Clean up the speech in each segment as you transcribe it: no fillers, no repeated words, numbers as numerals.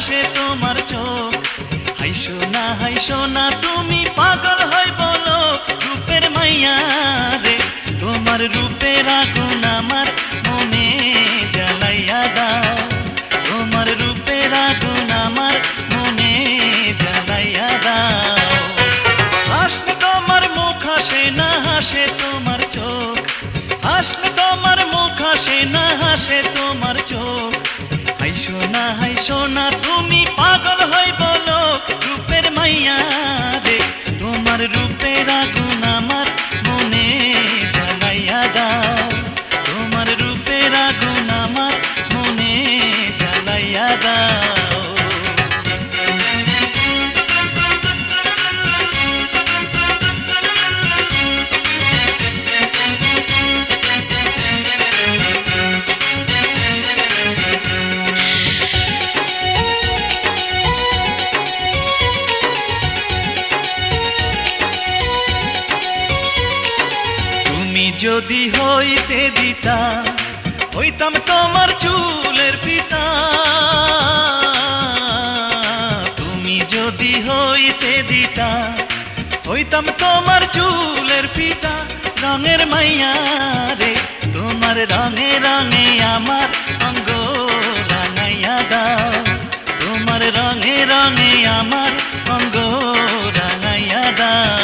হাসে তোমার চোখ। হাইসো না তুমি পাগল হই বলো রূপের মাইয়া রে। তোমার রূপের আগুন আমার মনে জ্বালাইয়া দাও। তোমার রূপের আগুন আমার মনে জ্বালাইয়া দাও। হাসলে তোমার মুখ হাসে না হাসে তোমার চোখ। হাসলে তোমার মুখ হাসে না হাসে তোমার চোখ। হাইসো না তুমি পাগল হই বলো রূপের মাইয়া রে। তোমার রূপের আগুন আমার মনে জ্বালাইয়া দাও। তোমার রূপের আগুন আমার মনে জ্বালাইয়া দাও। যদি হইতে দিতা হইতাম তোমার চুলের পিতা। তুমি যদি হইতে দিতা হইতাম তোমার চুলের পিতা। রঙের মাইয়া রে তোমার রঙে রঙে আমার অঙ্গ রাঙাইয়া দাও। তোমার রঙে রঙে আমার অঙ্গ রাঙাইয়া দাও।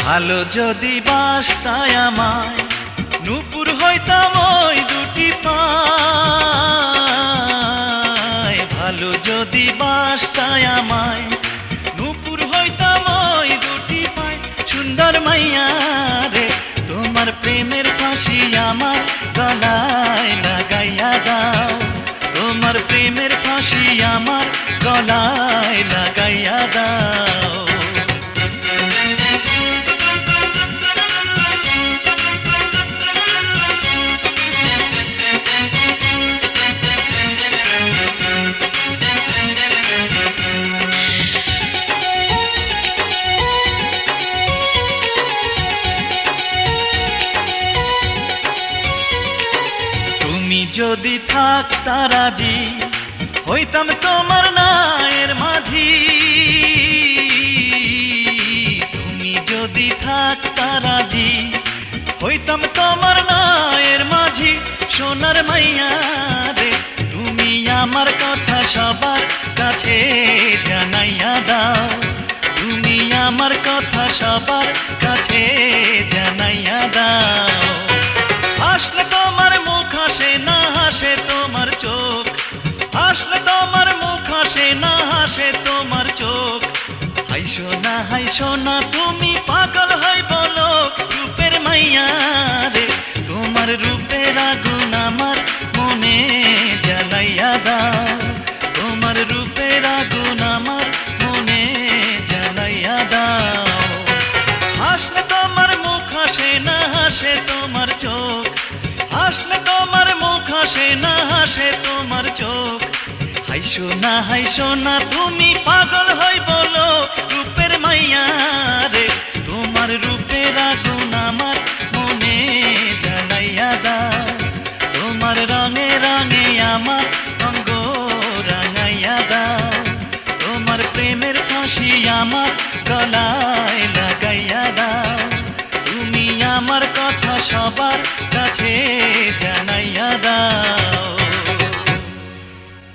ভালো যদি বাসতায় আমায় নূপুর হইতাম ওই দুটি পায়। ভালো যদি বাসতায় আমায় নূপুর হইতাম ওই দুটি পায়। সুন্দর মাইয়া রে তোমার প্রেমের ফাঁসি আমার গলায় লাগাইয়া দাও। তোমার প্রেমের ফাঁসি আমার গলায় লাগাইয়া দাও। যদি থাকতা রাজি হইতাম তোমার নায়ের মাঝি। তুমি যদি থাকতা রাজি হইতাম তোমার নায়ের মাঝি। সোনার মাইয়া রে তুমি আমার কথা সবার কাছে জানাইয়া দাও। তুমি আমার কথা সবার কাছে জানাইয়া দাও। হাসলে তোমার মুখ হাসে না হাসে তোমার চোখ। হাসলে তোমার মুখ হাসে না হাসে তোমার চোখ। হাইসো না তুমি পাগল হই বলো রূপের মাইয়া রে। তোমার রূপের আগুন আমার মনে জ্বালাইয়া দাও। তোমার রূপের আগুন আমার মনে জ্বালাইয়া দাও। হাসলে তোমার মুখ হাসে না হাসে তোমার চোখ। হাসলে তোমার মুখ হাসে না হাসে তোমার চোখ। হাইসো না তুমি পাগল হই বলো রূপের মাইয়া রে। তোমার রূপের আগুন আমার মনে জ্বালাইয়া দাও। তোমার রঙে রঙে আমার অঙ্গ রাঙাইয়া দাও। তোমার প্রেমের ফাঁসি আমার গলায় লাগাইয়া দাও। তুমি আমার কথা সবার কাছে